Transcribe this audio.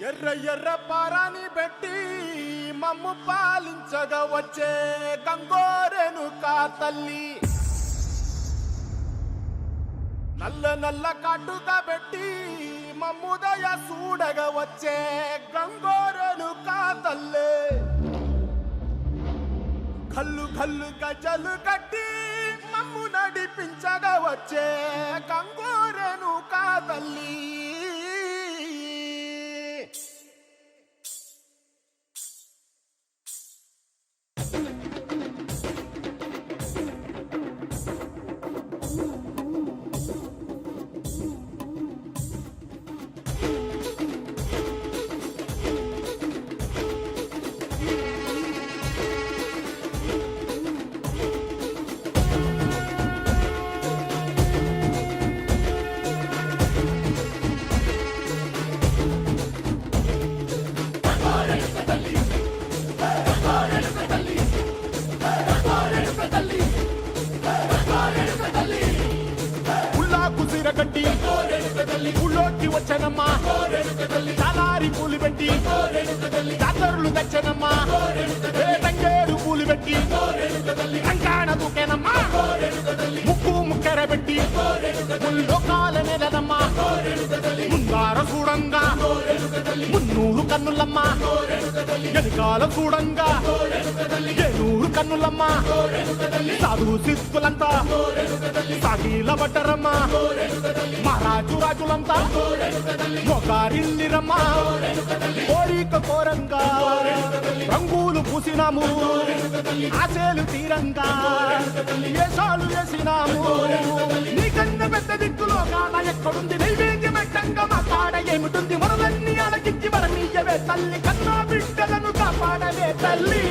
ఎర్ర ఎర్ర పారాని పెట్టి మమ్ము పాలించగా వచ్చే గంగోరెను కా తల్లి, నల్ల నల్ల కాటుగా పెట్టి మమ్ముదయ చూడగా వచ్చే గంగోరెను కా తల్లి, కల్లు కల్లు గజలు కట్టి మమ్ము నడిపించగా వచ్చే గంగోరెను కా తల్లి. ఊళ్ళోకి వచ్చనమ్మా చాలారి పూలు పెట్టి జాతరులు తెచ్చనమ్మా, తంగేరు పూలు పెట్టి కంకాణ దూకేనమ్మా, ముక్కు ముక్కెర పెట్టి లోకాల నెలనమ్మా, ముందార చూడంగా మున్నూరు కన్నులమ్మా, వెనుకాల చూడంగా ఏనూరు కన్నులమ్మా, సాధు శిస్తులంతా సాగిల పడ్డరమ్మా, మహారాజు రాజులంతా మొగారిల్లిరమ్మా, కోరిక కోరంగా రంగులు పూసినాము, ఆశలు తీరంగా వేషాలు వేసినాము, నీకన్న పెద్ద దిక్కులో కాడ ఎక్కడుంది నైవేద్యం ఎట్టంగా మా కాడ ఏమిటుంది, మనలన్నీ అలకించి వరమీయవే తల్లి, కన్నా బిడ్డలను కాపాడవే తల్లి.